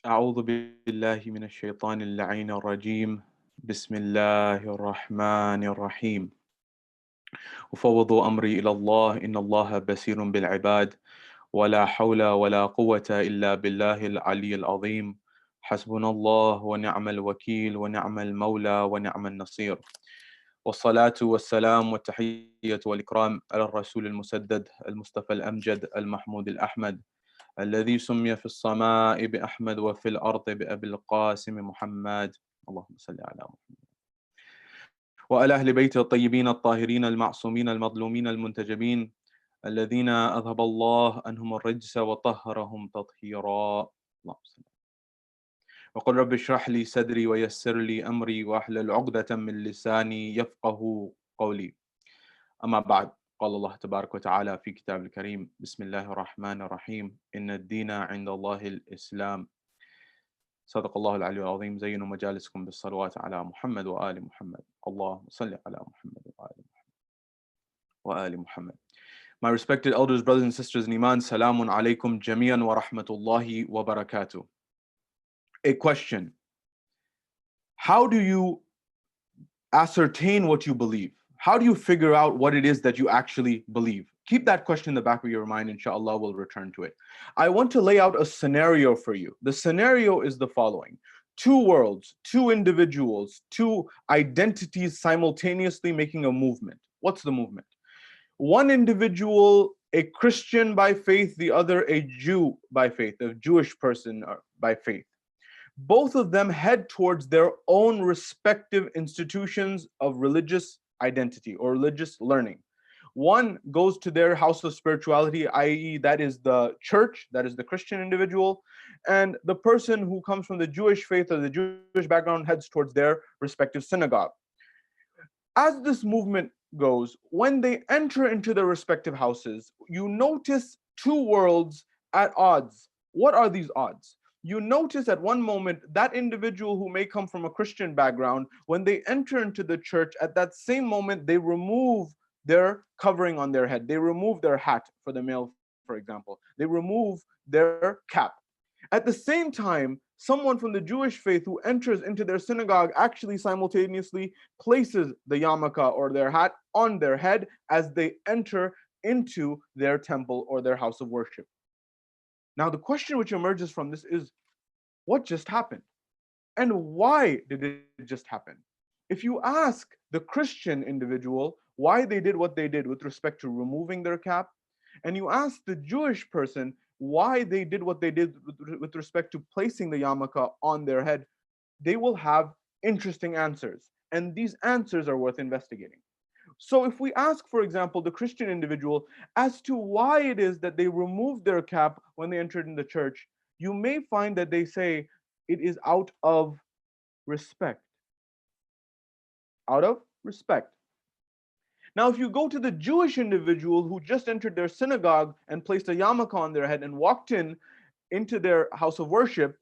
أعوذ بالله من الشيطان اللعين الرجيم بسم الله الرحمن الرحيم أفوض أمري إلى الله إن الله بصير بالعباد ولا حول ولا قوة إلا بالله العلي العظيم حسبنا الله ونعم الوكيل ونعم المولى ونعم النصير والصلاة والسلام والتحية والإكرام على الرسول المسدد المصطفى الأمجد المحمود الأحمد الذي سمي في السماء بأحمد وفي الأرض بأبي القاسم محمد اللهم صل على محمد وعلى أهل بيته الطيبين الطاهرين المعصومين المظلومين المنتجبين الذين أذهب الله عنهم الرجس وطهرهم تطهيرا اللهم صل وقل رب اشرح لي صدري ويسر لي أمري واحلل عقدة من لساني يفقه قولي أما بعد قال الله تبارك وتعالى في كتاب الكريم بسم الله الرحمن الرحيم إن الدين عند الله الإسلام صدق الله العلي العظيم زينوا مجالسكم بالصلوات على محمد وآل محمد اللهم صل على محمد وآل محمد. My respected elders, brothers and sisters in Iman, salamun alaikum jamiyan wa rahmatullahi wa barakatuh. A question: how do you ascertain what you believe? How do you figure out what it is that you actually believe? Keep that question in the back of your mind, inshallah, we'll return to it. I want to lay out a scenario for you. The scenario is the following: two worlds, two individuals, two identities simultaneously making a movement. What's the movement? One individual, a Christian by faith, the other a Jew by faith, a Jewish person by faith. Both of them head towards their own respective institutions of religious identity or religious learning. One goes to their house of spirituality, i.e., that is the church, that is the Christian individual, and the person who comes from the Jewish faith or the Jewish background heads towards their respective synagogue. As this movement goes, when they enter into their respective houses, you notice two worlds at odds. What are these odds? You notice at one moment that individual who may come from a Christian background, when they enter into the church, at that same moment, they remove their covering on their head. They remove their hat for the male, for example. They remove their cap. At the same time, someone from the Jewish faith who enters into their synagogue actually simultaneously places the yarmulke or their hat on their head as they enter into their temple or their house of worship. Now, the question which emerges from this is, what just happened? And why did it just happen? If you ask the Christian individual why they did what they did with respect to removing their cap, and you ask the Jewish person why they did what they did with respect to placing the yarmulke on their head, they will have interesting answers. And these answers are worth investigating. So if we ask, for example, the Christian individual as to why it is that they removed their cap when they entered in the church, you may find that they say it is out of respect. Out of respect. Now, if you go to the Jewish individual who just entered their synagogue and placed a yarmulke on their head and walked into their house of worship,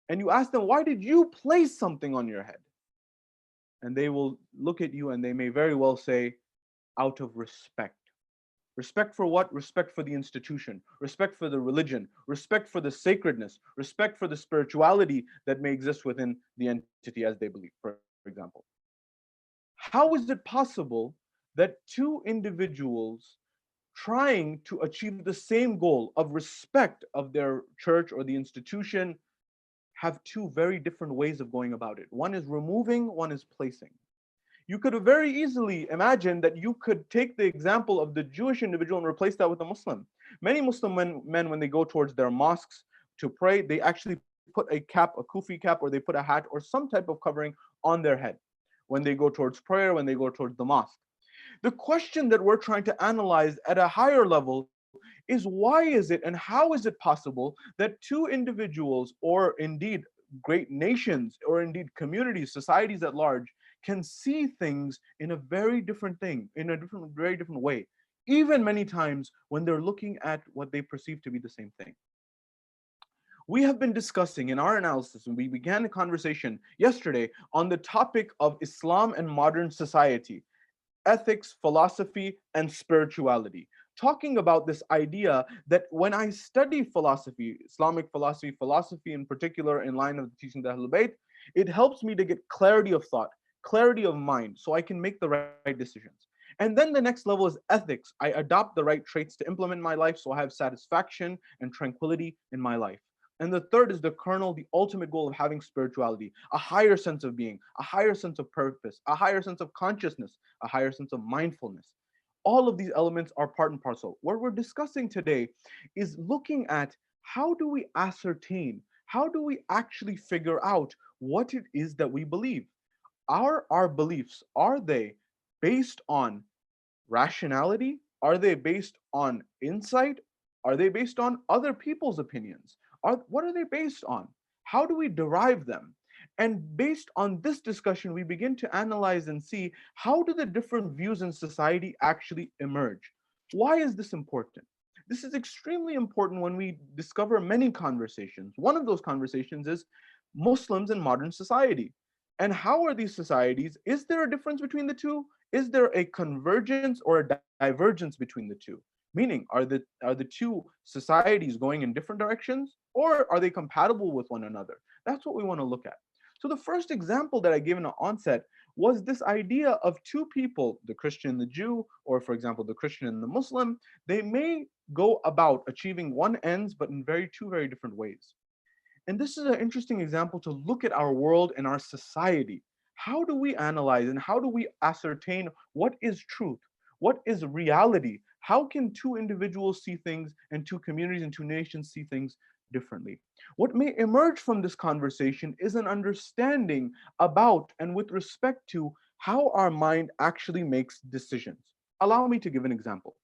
and you ask them, why did you place something on your head? And they will look at you and they may very well say, out of respect. Respect for what? Respect for the institution, respect for the religion, respect for the sacredness, respect for the spirituality that may exist within the entity as they believe, for example. How is it possible that two individuals trying to achieve the same goal of respect of their church or the institution have two very different ways of going about it? One is removing, one is placing. You could have very easily imagined that you could take the example of the Jewish individual and replace that with a Muslim. Many Muslim men, when they go towards their mosques to pray, they actually put a cap, a kufi cap, or they put a hat or some type of covering on their head when they go towards prayer, when they go towards the mosque. The question that we're trying to analyze at a higher level is, why is it and how is it possible that two individuals, or indeed great nations, or indeed communities, societies at large, can see things in a very different very different way, even many times when they're looking at what they perceive to be the same thing? We have been discussing in our analysis, and we began a conversation yesterday on the topic of Islam and modern society, ethics, philosophy, and spirituality. talking about this idea that when I study philosophy, Islamic philosophy, philosophy in particular, in line of the teaching of the Ahlul Bayt, it helps me to get clarity of thought, clarity of mind, so I can make the right decisions. And then the next level is ethics. I adopt the right traits to implement in my life, so I have satisfaction and tranquility in my life. And the third is the kernel, the ultimate goal of having spirituality, a higher sense of being, a higher sense of purpose, a higher sense of consciousness, a higher sense of mindfulness. All of these elements are part and parcel. What we're discussing today is looking at how do we ascertain, how do we actually figure out what it is that we believe? Are our beliefs, are they based on rationality? Are they based on insight? Are they based on other people's opinions? What are they based on? How do we derive them? And based on this discussion, we begin to analyze and see how do the different views in society actually emerge? Why is this important? This is extremely important when we discover many conversations. One of those conversations is Muslims in modern society. And how are these societies? Is there a difference between the two? Is there a convergence or a divergence between the two? Meaning, are the two societies going in different directions, or are they compatible with one another? That's what we want to look at. So the first example that I gave in the onset was this idea of two people, the Christian and the Jew, or for example, the Christian and the Muslim. They may go about achieving one ends, but in two very different ways. And this is an interesting example to look at our world and our society. How do we analyze and how do we ascertain what is truth? What is reality? How can two individuals see things and two communities and two nations see things differently? What may emerge from this conversation is an understanding about and with respect to how our mind actually makes decisions. Allow me to give an example.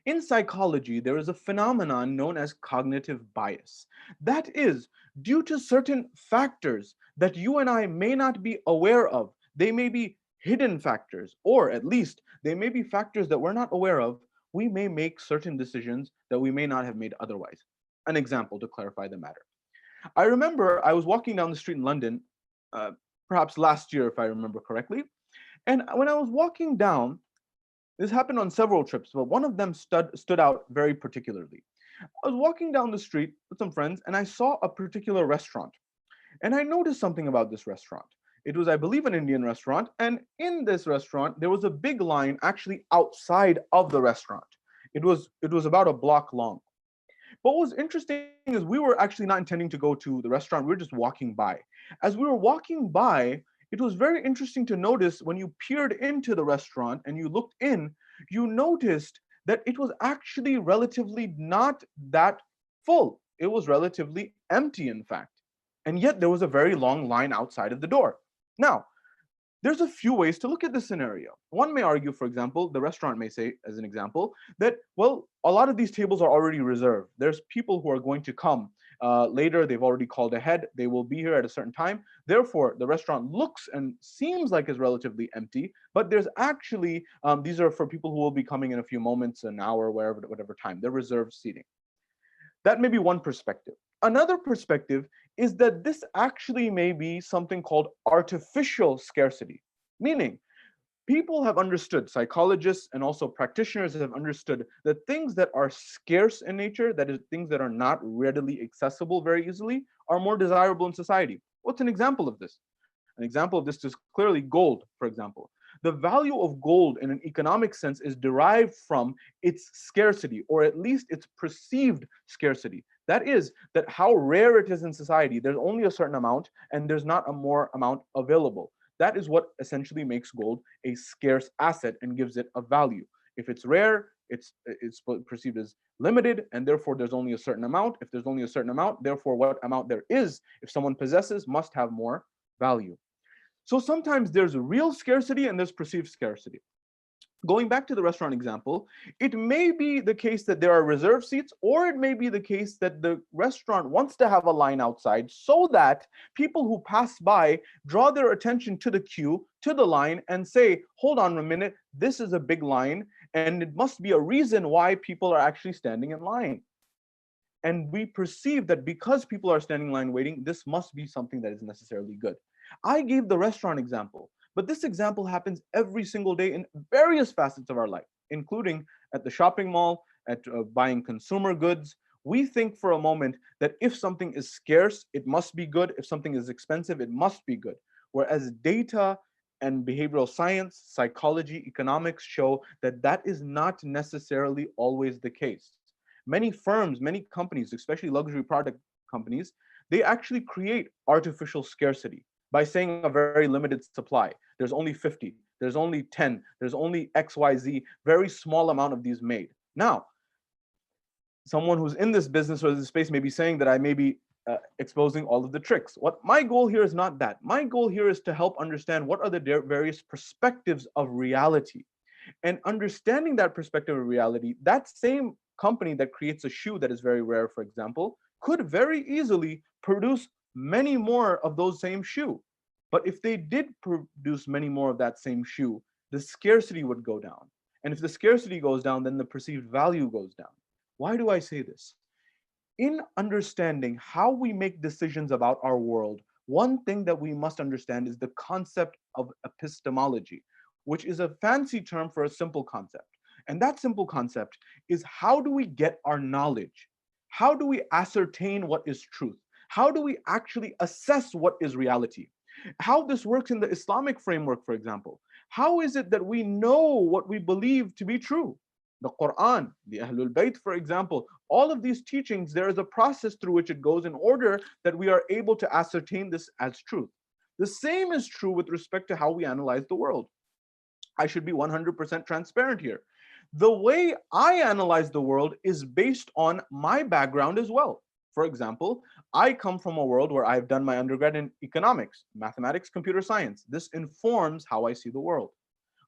In psychology, there is a phenomenon known as cognitive bias. That is, due to certain factors that you and I may not be aware of, they may be hidden factors, or at least they may be factors that we're not aware of, we may make certain decisions that we may not have made otherwise. An example to clarify the matter. I remember I was walking down the street in London, uh, perhaps last year, if I remember correctly. And when I was walking down, this happened on several trips, but one of them stood out very particularly. I was walking down the street with some friends and I saw a particular restaurant. And I noticed something about this restaurant. It was, I believe, an Indian restaurant. And in this restaurant, there was a big line actually outside of the restaurant. It was about a block long. But what was interesting is we were actually not intending to go to the restaurant. We were just walking by. As we were walking by, it was very interesting to notice when you peered into the restaurant and you looked in, you noticed that it was actually relatively not that full. It was relatively empty, in fact. And yet there was a very long line outside of the door. Now, there's a few ways to look at this scenario. One may argue, for example, the restaurant may say, as an example, that, well, a lot of these tables are already reserved. There's people who are going to come later. They've already called ahead. They will be here at a certain time. Therefore, the restaurant looks and seems like it's relatively empty, but there's actually, these are for people who will be coming in a few moments, an hour, whatever time. They're reserved seating. That may be one perspective. Another perspective is that this actually may be something called artificial scarcity, meaning people have understood, psychologists and also practitioners have understood that things that are scarce in nature, that is, things that are not readily accessible very easily, are more desirable in society. What's an example of this? An example of this is clearly gold, for example. The value of gold in an economic sense is derived from its scarcity, or at least its perceived scarcity. That is, that how rare it is in society. There's only a certain amount, and there's not a more amount available. That is what essentially makes gold a scarce asset and gives it a value. If it's rare, it's perceived as limited, and therefore there's only a certain amount. If there's only a certain amount, therefore what amount there is, if someone possesses, must have more value. So sometimes there's real scarcity and there's perceived scarcity. Going back to the restaurant example, it may be the case that there are reserved seats, or it may be the case that the restaurant wants to have a line outside so that people who pass by draw their attention to the queue, to the line, and say, hold on a minute, this is a big line, and it must be a reason why people are actually standing in line. And we perceive that because people are standing in line waiting, this must be something that is necessarily good. I gave the restaurant example, but this example happens every single day in various facets of our life. including at the shopping mall, at buying consumer goods. We think for a moment that if something is scarce, it must be good. If something is expensive, it must be good. Whereas data and behavioral science, psychology, economics show that that is not necessarily always the case. Many firms, many companies, especially luxury product companies, they actually create artificial scarcity by saying a very limited supply. There's only 50, there's only 10, there's only XYZ, very small amount of these made. Now, someone who's in this business or this space may be saying that I may be exposing all of the tricks. What my goal here is not that. My goal here is to help understand what are the various perspectives of reality. And understanding that perspective of reality, that same company that creates a shoe that is very rare, for example, could very easily produce many more of those same shoe. But if they did produce many more of that same shoe, the scarcity would go down. And if the scarcity goes down, then the perceived value goes down. Why do I say this? In understanding how we make decisions about our world, one thing that we must understand is the concept of epistemology, which is a fancy term for a simple concept. And that simple concept is, how do we get our knowledge? How do we ascertain what is truth? How do we actually assess what is reality? How this works in the Islamic framework, for example. How is it that we know what we believe to be true? The Quran, the Ahlul Bayt, for example, all of these teachings, there is a process through which it goes in order that we are able to ascertain this as truth. The same is true with respect to how we analyze the world. I should be 100% transparent here. The way I analyze the world is based on my background as well. For example, I come from a world where I've done my undergrad in economics, mathematics, computer science. This informs how I see the world.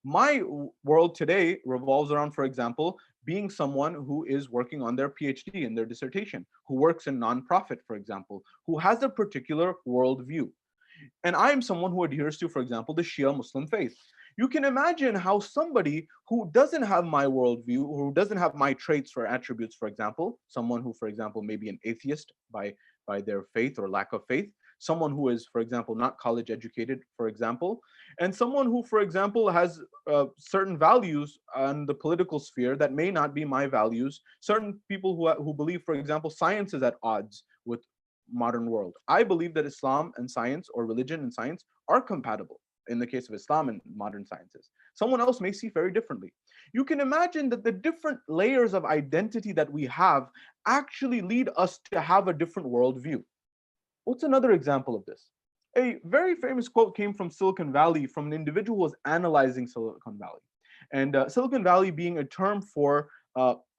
My world today revolves around, for example, being someone who is working on their PhD in their dissertation, who works in nonprofit, for example, who has a particular worldview. And I am someone who adheres to, for example, the Shia Muslim faith. You can imagine how somebody who doesn't have my worldview, who doesn't have my traits or attributes, for example, someone who, for example, may be an atheist by their faith or lack of faith, someone who is, for example, not college educated, for example, and someone who, for example, has certain values on the political sphere that may not be my values, certain people who believe, for example, science is at odds with modern world. I believe that Islam and science, or religion and science, are compatible in the case of Islam and modern sciences. Someone else may see very differently. You can imagine that the different layers of identity that we have actually lead us to have a different worldview. What's another example of this? A very famous quote came from Silicon Valley from an individual who was analyzing Silicon Valley. And Silicon Valley being a term for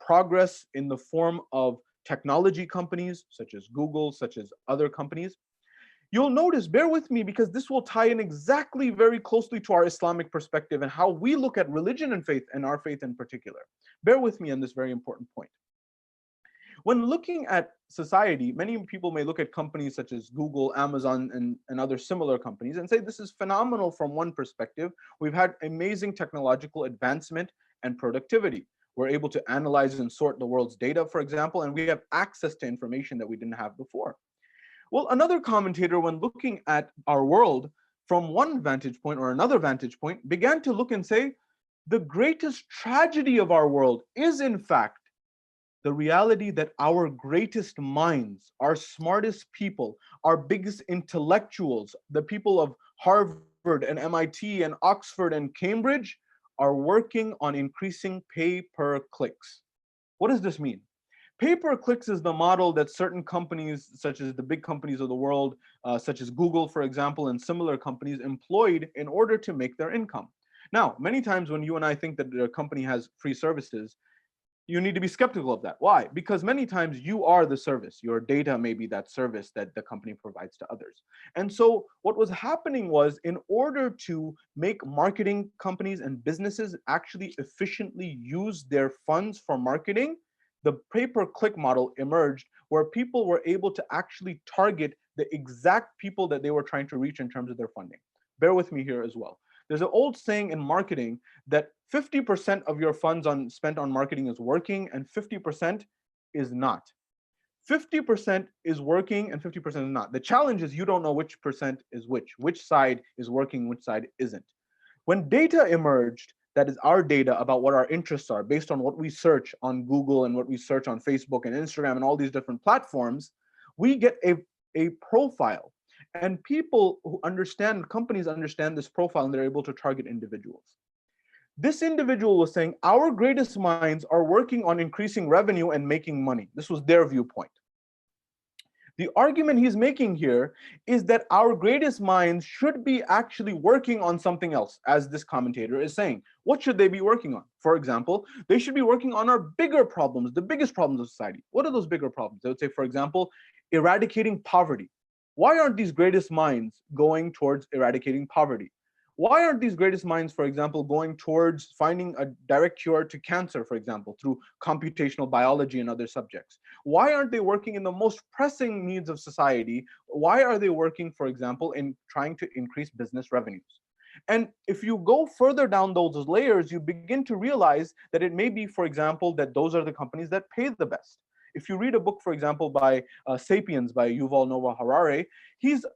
progress in the form of technology companies, such as Google, such as other companies. You'll notice, bear with me, because this will tie in exactly very closely to our Islamic perspective and how we look at religion and faith, and our faith in particular. Bear with me on this very important point. When looking at society, many people may look at companies such as Google, Amazon, and other similar companies and say this is phenomenal from one perspective. We've had amazing technological advancement and productivity. We're able to analyze and sort the world's data, for example, and we have access to information that we didn't have before. Well, another commentator, when looking at our world from one vantage point or another vantage point, began to look and say, the greatest tragedy of our world is, in fact, the reality that our greatest minds, our smartest people, our biggest intellectuals, the people of Harvard and MIT and Oxford and Cambridge, are working on increasing pay-per-clicks. What does this mean? Pay-per-clicks is the model that certain companies, such as the big companies of the world, such as Google, for example, and similar companies, employed in order to make their income. Now, many times when you and I think that a company has free services, you need to be skeptical of that. Why? Because many times you are the service. Your data may be that service that the company provides to others. And so what was happening was, in order to make marketing companies and businesses actually efficiently use their funds for marketing, the pay-per-click model emerged, where people were able to actually target the exact people that they were trying to reach in terms of their funding. Bear with me here as well. There's an old saying in marketing that 50% of your funds spent on marketing is working and 50% is not. 50% is working and 50% is not. The challenge is you don't know which percent is which side is working, which side isn't. When data emerged, that is our data about what our interests are based on what we search on Google and what we search on Facebook and Instagram and all these different platforms, we get a profile. And people who understand, companies understand this profile, and they're able to target individuals. This individual was saying, our greatest minds are working on increasing revenue and making money. This was their viewpoint. The argument he's making here is that our greatest minds should be actually working on something else, as this commentator is saying. What should they be working on? For example, they should be working on our bigger problems, the biggest problems of society. What are those bigger problems? They would say, for example, eradicating poverty. Why aren't these greatest minds going towards eradicating poverty? Why aren't these greatest minds, for example, going towards finding a direct cure to cancer, for example, through computational biology and other subjects? Why aren't they working in the most pressing needs of society? Why are they working, for example, in trying to increase business revenues? And if you go further down those layers, you begin to realize that it may be, for example, that those are the companies that pay the best. If you read a book, for example, by Sapiens by Yuval Noah Harari, he's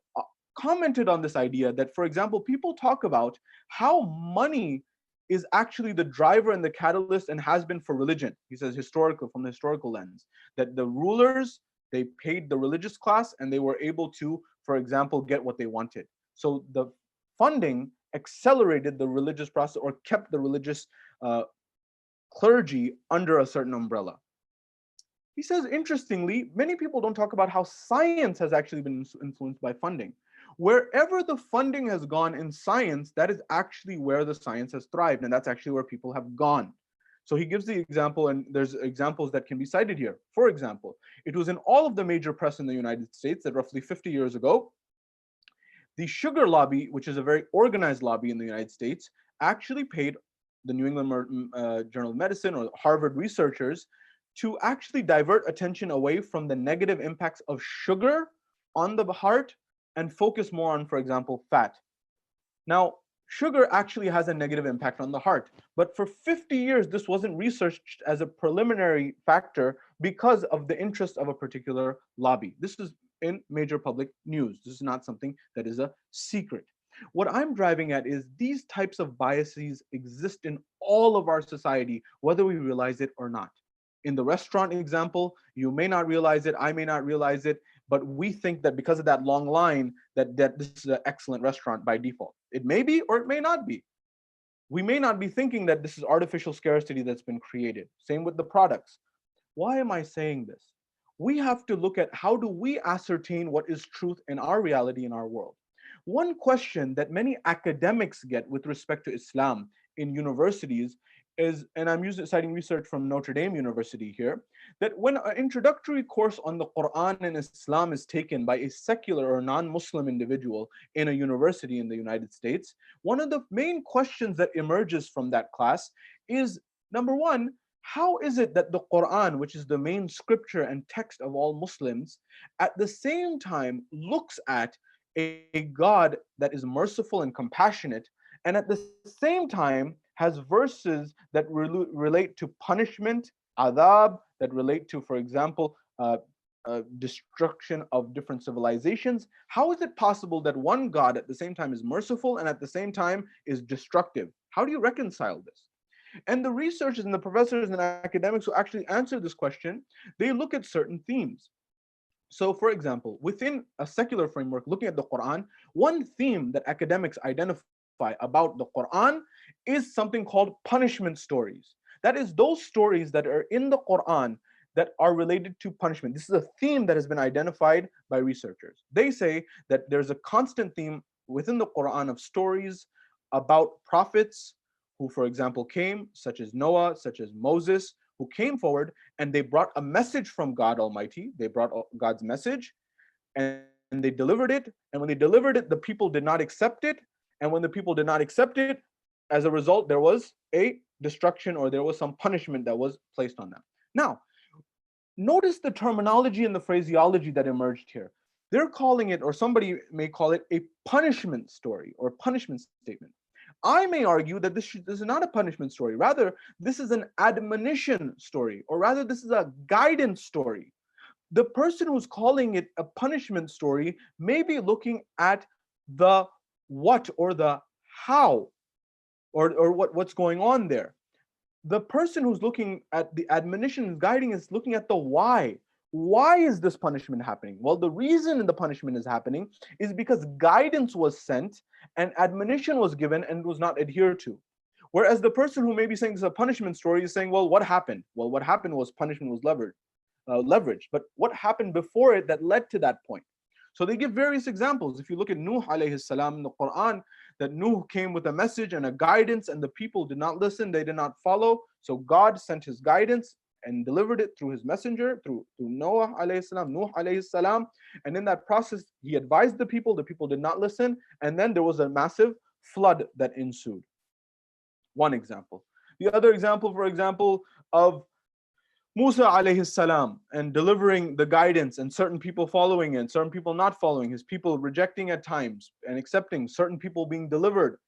commented on this idea that, for example, people talk about how money is actually the driver and the catalyst and has been for religion. He says from the historical lens, that the rulers, they paid the religious class and they were able to, for example, get what they wanted. So the funding accelerated the religious process or kept the religious clergy under a certain umbrella. He says, interestingly, many people don't talk about how science has actually been influenced by funding. Wherever the funding has gone in science, that is actually where the science has thrived, and that's actually where people have gone. So he gives the example, and there's examples that can be cited here. For example, it was in all of the major press in the United States that roughly 50 years ago, the sugar lobby, which is a very organized lobby in the United States, actually paid the New England Journal of Medicine or Harvard researchers to actually divert attention away from the negative impacts of sugar on the heart and focus more on, for example, fat. Now, sugar actually has a negative impact on the heart, but for 50 years, this wasn't researched as a preliminary factor because of the interest of a particular lobby. This is in major public news. This is not something that is a secret. What I'm driving at is these types of biases exist in all of our society, whether we realize it or not. In the restaurant example, you may not realize it, I may not realize it, but we think that because of that long line, that this is an excellent restaurant by default. It may be, or it may not be. We may not be thinking that this is artificial scarcity that's been created. Same with the products. Why am I saying this? We have to look at how do we ascertain what is truth in our reality in our world. One question that many academics get with respect to Islam in universities is, and I'm citing research from Notre Dame University here, that when an introductory course on the Quran and Islam is taken by a secular or non-Muslim individual in a university in the United States, one of the main questions that emerges from that class is, number one, how is it that the Quran, which is the main scripture and text of all Muslims, at the same time looks at a God that is merciful and compassionate, and at the same time has verses that relate to punishment, adab, that relate to, for example, destruction of different civilizations? How is it possible that one God at the same time is merciful and at the same time is destructive? How do you reconcile this? And the researchers and the professors and academics who actually answer this question, they look at certain themes. So, for example, within a secular framework, looking at the Quran, one theme that academics identify about the Quran is something called punishment stories. That is, those stories that are in the Quran that are related to punishment. This is a theme that has been identified by researchers. They say that there's a constant theme within the Quran of stories about prophets who, for example, came, such as Noah, such as Moses, who came forward and they brought a message from God Almighty. They brought God's message and they delivered it. And when they delivered it, the people did not accept it. And when the people did not accept it, as a result, there was a destruction or there was some punishment that was placed on them. Now, notice the terminology and the phraseology that emerged here. They're calling it, or somebody may call it, a punishment story or punishment statement. I may argue that this is not a punishment story. Rather, this is an admonition story, or rather, this is a guidance story. The person who's calling it a punishment story may be looking at the what or the how or what's going on there. The person who's looking at the admonition and guiding is looking at the why. Why is this punishment happening? Well, the reason the punishment is happening is because guidance was sent and admonition was given and was not adhered to. Whereas the person who may be saying this is a punishment story is saying, well, what happened? Well, what happened was punishment was leveraged. But what happened before it that led to that point? So they give various examples. If you look at Nuh alayhi salam in the Quran, that Nuh came with a message and a guidance, and the people did not listen, they did not follow. So God sent his guidance and delivered it through his messenger, through Noah alayhi salam, Nuh alayhi salam. And in that process, he advised the people did not listen, and then there was a massive flood that ensued. One example. The other example, for example, of Musa alayhi salam and delivering the guidance and certain people following it, certain people not following, his people rejecting at times and accepting, certain people being delivered,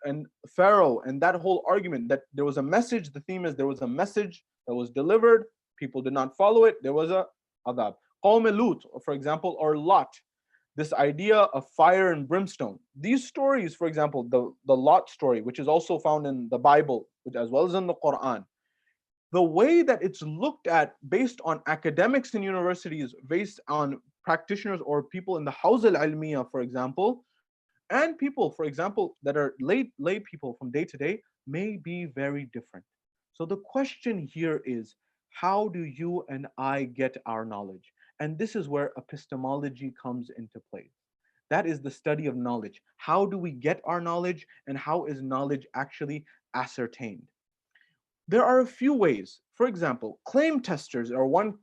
and Pharaoh and that whole argument that there was a message. The theme is there was a message that was delivered, people did not follow it, there was a adab. Qawm Lut, for example, or Lot, this idea of fire and brimstone. These stories, for example, the Lot story, which is also found in the Bible, as well as in the Quran, the way that it's looked at based on academics in universities, based on practitioners or people in the Hawz al-Ilmiya, for example, and people, for example, that are lay people from day to day, may be very different. So the question here is, how do you and I get our knowledge? And this is where epistemology comes into play. That is the study of knowledge. How do we get our knowledge, and how is knowledge actually ascertained? There are a few ways. For example, claim testers are one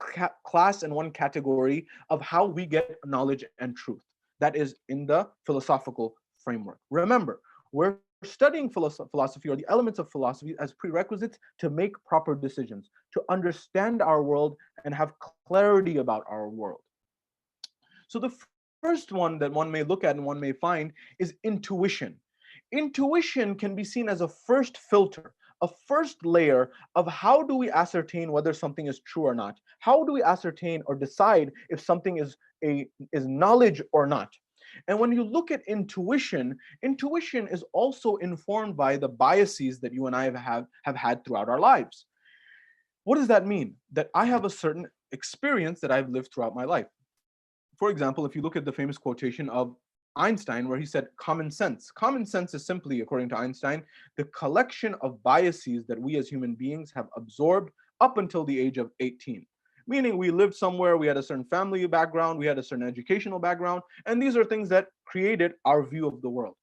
class and one category of how we get knowledge and truth. That is in the philosophical framework. Remember, we're studying philosophy or the elements of philosophy as prerequisites to make proper decisions, to understand our world and have clarity about our world. So the first one that one may look at and one may find is intuition. Intuition can be seen as a first filter, a first layer of how do we ascertain whether something is true or not? How do we ascertain or decide if something is knowledge or not? And when you look at intuition, intuition is also informed by the biases that you and I have had throughout our lives. What does that mean? That I have a certain experience that I've lived throughout my life. For example, if you look at the famous quotation of Einstein, where he said, common sense. Common sense is simply, according to Einstein, the collection of biases that we as human beings have absorbed up until the age of 18. Meaning we lived somewhere, we had a certain family background, we had a certain educational background, and these are things that created our view of the world.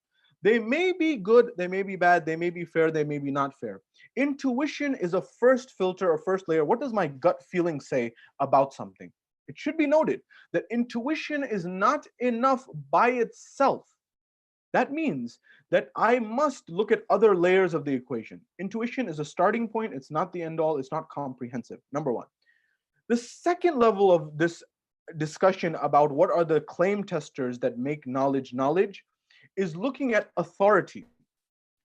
They may be good, they may be bad, they may be fair, they may be not fair. Intuition is a first filter or first layer. What does my gut feeling say about something? It should be noted that intuition is not enough by itself. That means that I must look at other layers of the equation. Intuition is a starting point. It's not the end all. It's not comprehensive. Number one. The second level of this discussion about what are the claim testers that make knowledge knowledge is looking at authority.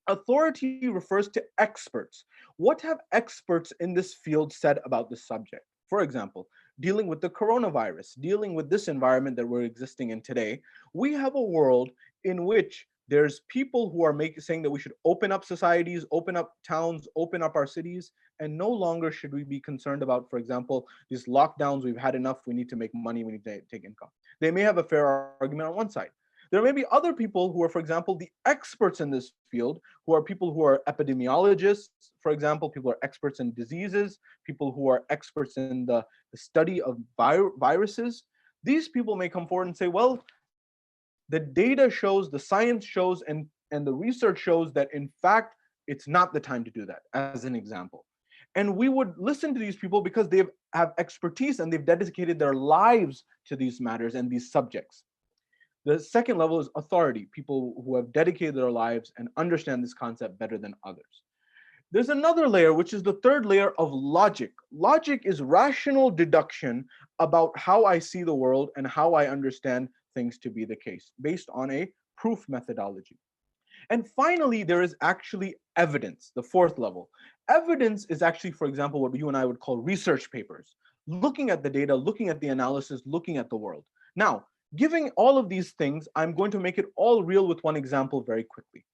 Authority refers to experts. What have experts in this field said about this subject? For example, dealing with the coronavirus, dealing with this environment that we're existing in today, we have a world in which there's people who are saying that we should open up societies, open up towns, open up our cities, and no longer should we be concerned about, for example, these lockdowns, we've had enough, we need to make money, we need to take income. They may have a fair argument on one side. There may be other people who are, for example, the experts in this field, who are people who are epidemiologists, for example, people who are experts in diseases, people who are experts in the study of viruses. These people may come forward and say, well, the data shows, the science shows, and the research shows that, in fact, it's not the time to do that, as an example. And we would listen to these people because they have expertise and they've dedicated their lives to these matters and these subjects. The second level is authority, people who have dedicated their lives and understand this concept better than others. There's another layer, which is the third layer of logic. Logic is rational deduction about how I see the world and how I understand things to be the case, based on a proof methodology. And finally, there is actually evidence, the fourth level. Evidence is actually, for example, what you and I would call research papers, looking at the data, looking at the analysis, looking at the world. Now, giving all of these things, I'm going to make it all real with one example very quickly.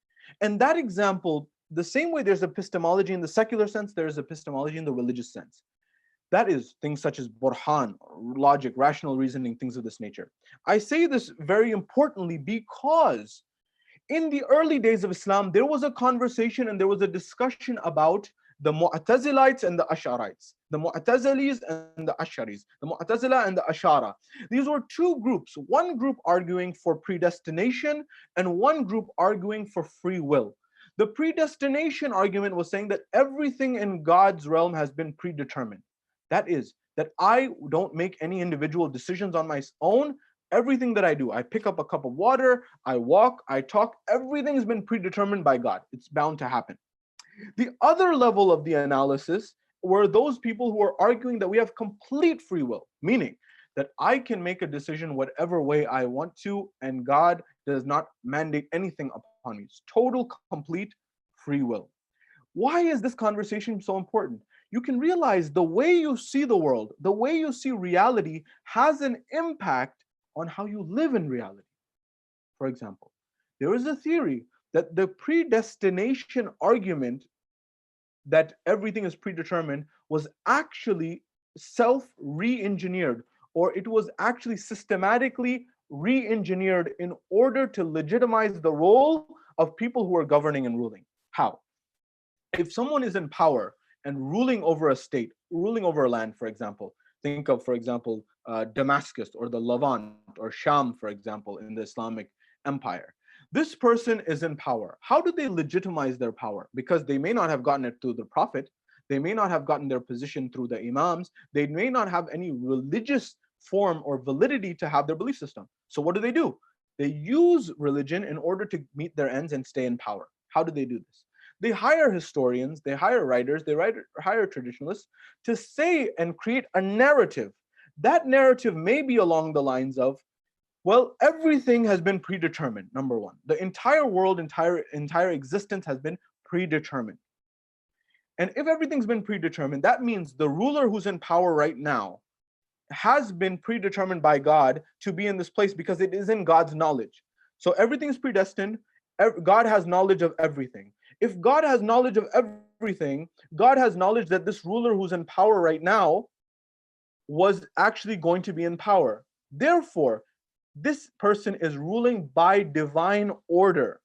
And that example the same way there's epistemology in the secular sense, there is epistemology in the religious sense. That is things such as burhan, logic, rational reasoning, things of this nature. I say this very importantly because in the early days of Islam, there was a conversation and there was a discussion about the Mu'tazilites and the Ash'arites, the Mu'tazilis and the Ash'aris, the Mu'tazila and the Ash'ara. These were two groups, one group arguing for predestination and one group arguing for free will. The predestination argument was saying that everything in God's realm has been predetermined. That is, that I don't make any individual decisions on my own. Everything that I do, I pick up a cup of water, I walk, I talk, everything has been predetermined by God. It's bound to happen. The other level of the analysis were those people who are arguing that we have complete free will, meaning that I can make a decision whatever way I want to, and God does not mandate anything upon me. It's total, complete free will. Why is this conversation so important? You can realize the way you see the world, the way you see reality has an impact on how you live in reality. For example, there is a theory that the predestination argument that everything is predetermined was actually self-re-engineered, or it was actually systematically re-engineered in order to legitimize the role of people who are governing and ruling. How? If someone is in power and ruling over a state, ruling over a land, for example, think of, for example, Damascus or the Levant or Sham, for example, in the Islamic Empire. This person is in power. How do they legitimize their power? Because they may not have gotten it through the Prophet. They may not have gotten their position through the Imams. They may not have any religious form or validity to have their belief system. So what do? They use religion in order to meet their ends and stay in power. How do they do this? They hire historians, they hire writers, they hire traditionalists to say and create a narrative. That narrative may be along the lines of, well, everything has been predetermined, number one. The entire world, entire existence has been predetermined. And if everything's been predetermined, that means the ruler who's in power right now has been predetermined by God to be in this place because it is in God's knowledge. So everything is predestined. God has knowledge of everything. If God has knowledge of everything, God has knowledge that this ruler who's in power right now was actually going to be in power. Therefore, this person is ruling by divine order.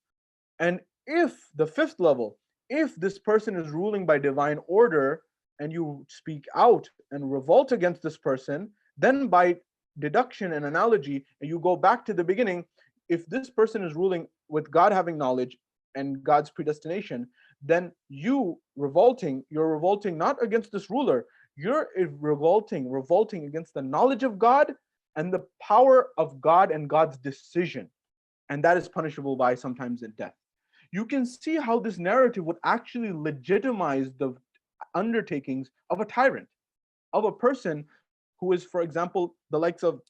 And if the fifth level, if this person is ruling by divine order and you speak out and revolt against this person, then by deduction and analogy, and you go back to the beginning, if this person is ruling with God having knowledge and God's predestination, then you're revolting not against this ruler, you're revolting against the knowledge of God and the power of God and God's decision. And that is punishable by sometimes in death. You can see how this narrative would actually legitimize the undertakings of a tyrant, of a person who is, for example, the likes of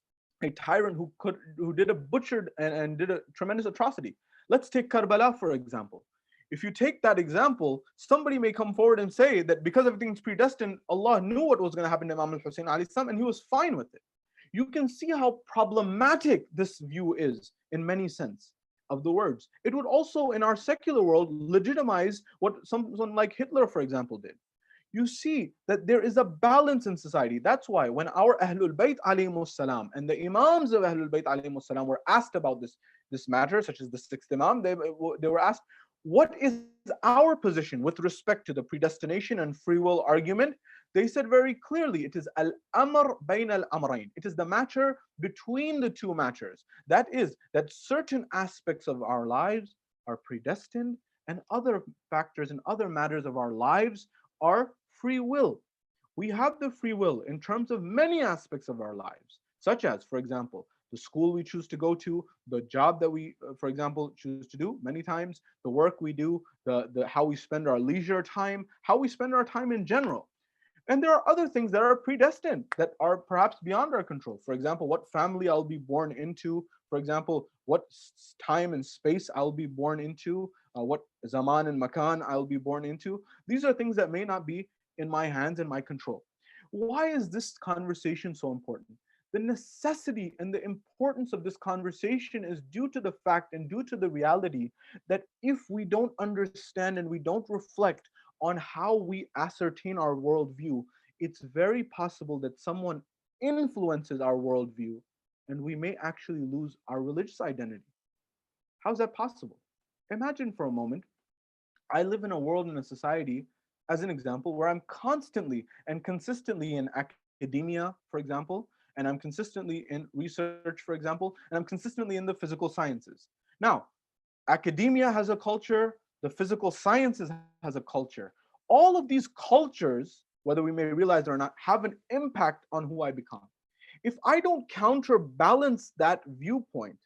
a tyrant who did a butchered and did a tremendous atrocity. Let's take Karbala, for example. If you take that example, somebody may come forward and say that because everything's predestined, Allah knew what was going to happen to Imam al-Husaini alayhi salam, and he was fine with it. You can see how problematic this view is in many sense of the words. It would also, in our secular world, legitimize what someone like Hitler, for example, did. You see that there is a balance in society. That's why when our Ahlul Bayt alayhimus salam and the Imams of Ahlul Bayt alayhimus salam were asked about this matter, such as the sixth Imam, they were asked, what is our position with respect to the predestination and free will argument? They said very clearly, it is al-amr bayn al-amrayn. It is the matter between the two matters. That is, that certain aspects of our lives are predestined and other factors and other matters of our lives are free will. We have the free will in terms of many aspects of our lives, such as, for example, the school we choose to go to, the job that we, for example, choose to do many times, the work we do, the how we spend our leisure time, how we spend our time in general. And there are other things that are predestined that are perhaps beyond our control. For example, what family I'll be born into, for example, what time and space I'll be born into, what zaman and makan I'll be born into. These are things that may not be in my hands and my control. Why is this conversation so important? The necessity and the importance of this conversation is due to the fact and due to the reality that if we don't understand and we don't reflect on how we ascertain our worldview, it's very possible that someone influences our worldview and we may actually lose our religious identity. How's that possible? Imagine for a moment, I live in a world and a society, as an example, where I'm constantly and consistently in academia, for example, and I'm consistently in research, for example, and I'm consistently in the physical sciences. Now, academia has a culture, the physical sciences has a culture. All of these cultures, whether we may realize it or not, have an impact on who I become. If I don't counterbalance that viewpoint,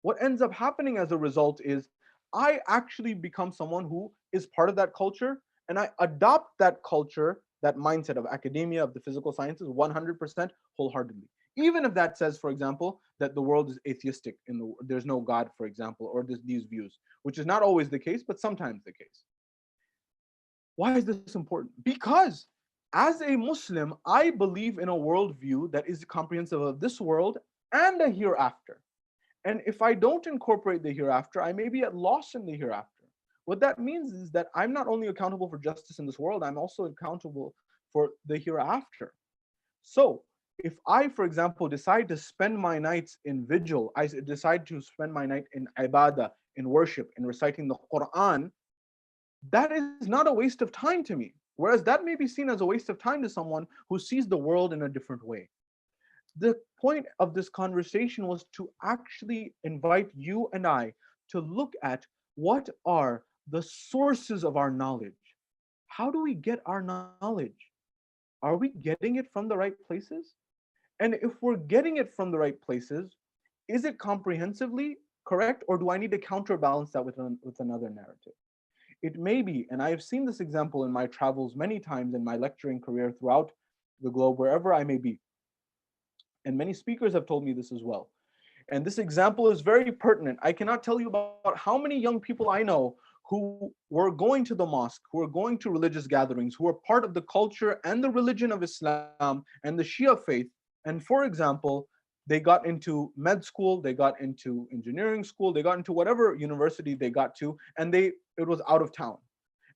what ends up happening as a result is I actually become someone who is part of that culture and I adopt that culture, that mindset of academia, of the physical sciences 100% wholeheartedly. Even if that says, for example, that the world is atheistic, there's no God, for example, or these views, which is not always the case, but sometimes the case. Why is this important? Because as a Muslim, I believe in a worldview that is comprehensive of this world and a hereafter. And if I don't incorporate the hereafter, I may be at loss in the hereafter. What that means is that I'm not only accountable for justice in this world, I'm also accountable for the hereafter. So if I, for example, decide to spend my nights in vigil, I decide to spend my night in ibadah, in worship, in reciting the Quran, that is not a waste of time to me. Whereas that may be seen as a waste of time to someone who sees the world in a different way. The point of this conversation was to actually invite you and I to look at what are the sources of our knowledge. How do we get our knowledge? Are we getting it from the right places? And if we're getting it from the right places, is it comprehensively correct, or do I need to counterbalance that with another narrative? It may be, and I have seen this example in my travels many times in my lecturing career throughout the globe, wherever I may be. And many speakers have told me this as well. And this example is very pertinent. I cannot tell you about how many young people I know who were going to the mosque, who were going to religious gatherings, who were part of the culture and the religion of Islam and the Shia faith. And for example, they got into med school, they got into engineering school, they got into whatever university they got to, and it was out of town.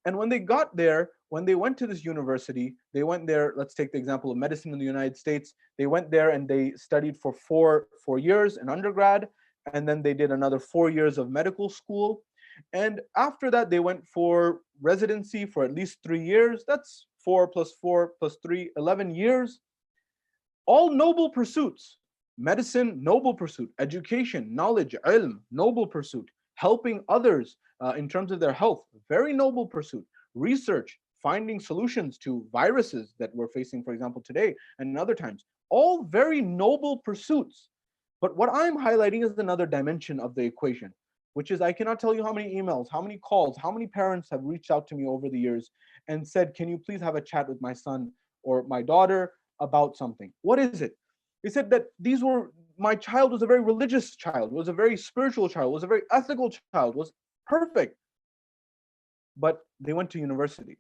And when they got there, when they went to this university, they went there, let's take the example of medicine in the United States. They went there and they studied for four years in undergrad, and then they did another 4 years of medical school. And after that, they went for residency for at least 3 years. That's 4 + 4 + 3, 11 years. All noble pursuits. Medicine, noble pursuit. Education, knowledge, ilm, noble pursuit. Helping others in terms of their health, very noble pursuit. Research, finding solutions to viruses that we're facing, for example, today and other times. All very noble pursuits. But what I'm highlighting is another dimension of the equation, which is I cannot tell you how many emails, how many calls, how many parents have reached out to me over the years and said, can you please have a chat with my son or my daughter about something? What is it? They said that my child was a very religious child, was a very spiritual child, was a very ethical child, was perfect. But they went to university.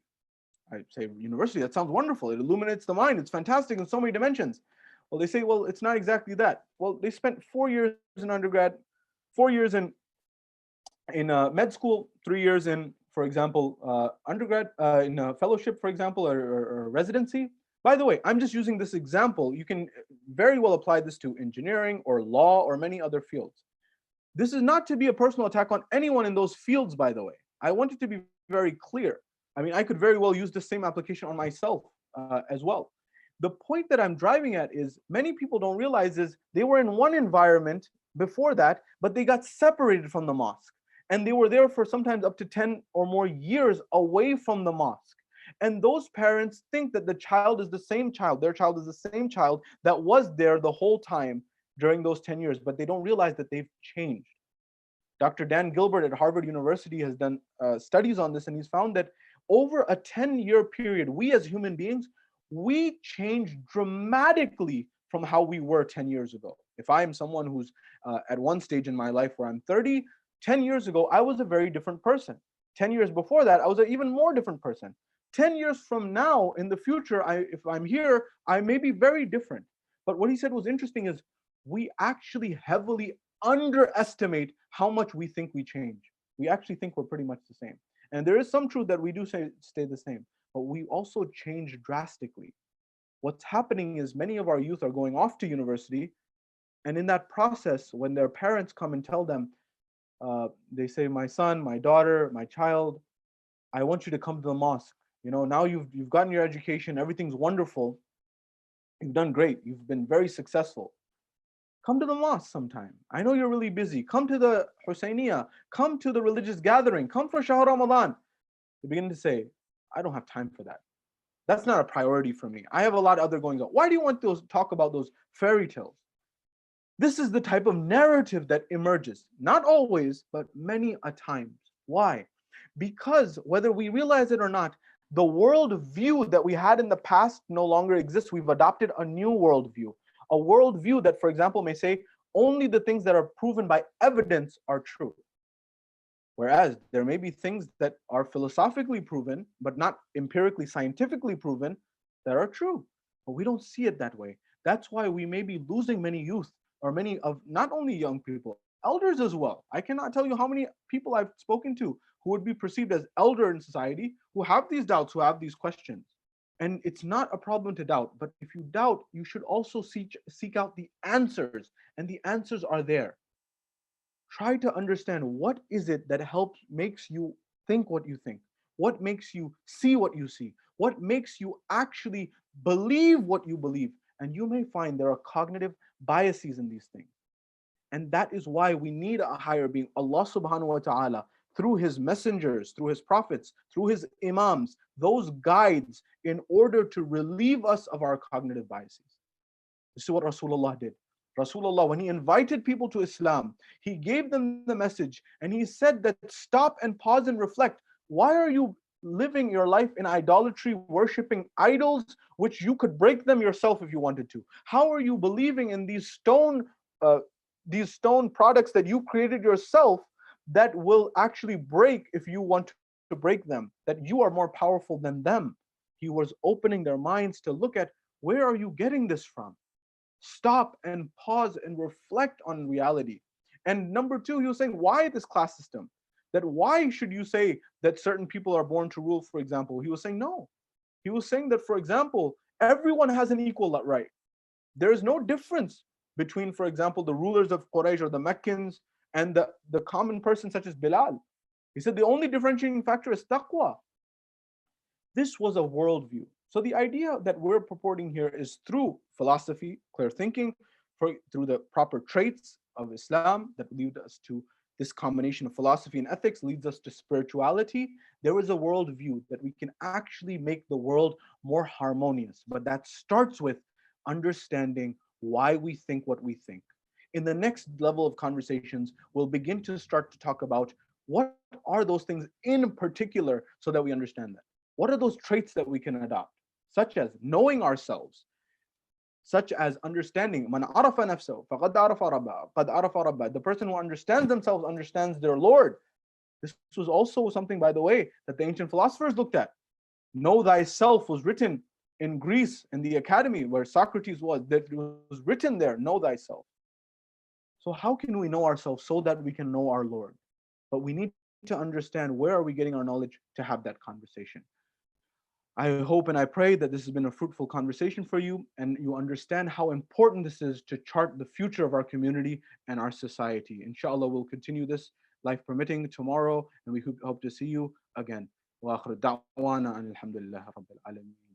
I say, university, that sounds wonderful. It illuminates the mind. It's fantastic in so many dimensions. Well, they say, well, it's not exactly that. Well, they spent 4 years in undergrad, 4 years in med school, 3 years in, for example, undergrad, in a fellowship, for example, or residency. By the way, I'm just using this example. You can very well apply this to engineering or law or many other fields. This is not to be a personal attack on anyone in those fields, by the way. I want it to be very clear. I mean, I could very well use the same application on myself as well. The point that I'm driving at is many people don't realize is they were in one environment before that, but they got separated from the mosque. And they were there for sometimes up to 10 or more years away from the mosque. And those parents think that the child is the same child, their child is the same child that was there the whole time during those 10 years, but they don't realize that they've changed. Dr. Dan Gilbert at Harvard University has done studies on this, and he's found that over a 10-year period, we as human beings, we change dramatically from how we were 10 years ago. If I am someone who's at one stage in my life where I'm 30, 10 years ago, I was a very different person. 10 years before that, I was an even more different person. 10 years from now, in the future, if I'm here, I may be very different. But what he said was interesting is we actually heavily underestimate how much we think we change. We actually think we're pretty much the same. And there is some truth that we do say stay the same, but we also change drastically. What's happening is many of our youth are going off to university, and in that process, when their parents come and tell them, they say, "My son, my daughter, my child, I want you to come to the mosque. You know, now you've gotten your education, everything's wonderful, you've done great, you've been very successful. Come to the mosque sometime. I know you're really busy. Come to the Huseiniya. Come to the religious gathering. Come for Shahr Ramadan." They begin to say, "I don't have time for that. That's not a priority for me. I have a lot of other goings on." Why do you want to talk about those fairy tales? This is the type of narrative that emerges. Not always, but many a times. Why? Because whether we realize it or not, the world view that we had in the past no longer exists. We've adopted a new worldview. A worldview that, for example, may say only the things that are proven by evidence are true. Whereas there may be things that are philosophically proven, but not empirically, scientifically proven, that are true. But we don't see it that way. That's why we may be losing many youth, or many of not only young people, elders as well. I cannot tell you how many people I've spoken to who would be perceived as elder in society, who have these doubts, who have these questions. And it's not a problem to doubt, but if you doubt, you should also seek out the answers, and the answers are there. Try to understand what is it that helps makes you think what you think, what makes you see what you see, what makes you actually believe what you believe. And you may find there are cognitive biases in these things. And that is why we need a higher being, Allah subhanahu wa ta'ala, through his messengers, through his prophets, through his imams, those guides, in order to relieve us of our cognitive biases. This is what Rasulullah did. Rasulullah, when he invited people to Islam, he gave them the message and he said that stop and pause and reflect. Why are you living your life in idolatry, worshiping idols, which you could break them yourself if you wanted to? How are you believing in these stone products that you created yourself that will actually break if you want to break them, that you are more powerful than them? He was opening their minds to look at, where are you getting this from? Stop and pause and reflect on reality. And number two, he was saying, why this class system? That why should you say that certain people are born to rule, for example? He was saying no. He was saying that, for example, everyone has an equal right. There is no difference between, for example, the rulers of Quraysh or the Meccans and the common person such as Bilal. He said the only differentiating factor is taqwa. This was a worldview. So the idea that we're purporting here is through philosophy, clear thinking, through the proper traits of Islam that lead us to this combination of philosophy and ethics, leads us to spirituality. There is a worldview that we can actually make the world more harmonious, but that starts with understanding why we think what we think. In the next level of conversations, we'll begin to start to talk about what are those things in particular so that we understand that. What are those traits that we can adopt, such as knowing ourselves, such as understanding, man arafa nafsahu faqad arafa rabbahu, qad arafa rabbahu. The person who understands themselves understands their Lord. This was also something, by the way, that the ancient philosophers looked at. Know thyself was written in Greece in the academy where Socrates was. That was written there, know thyself. So how can we know ourselves so that we can know our Lord? But we need to understand where are we getting our knowledge to have that conversation. I hope and I pray that this has been a fruitful conversation for you and you understand how important this is to chart the future of our community and our society. Inshallah, we'll continue this, life permitting, tomorrow, and we hope to see you again. Wa akhir da'wana alhamdulillah rabbil alamin.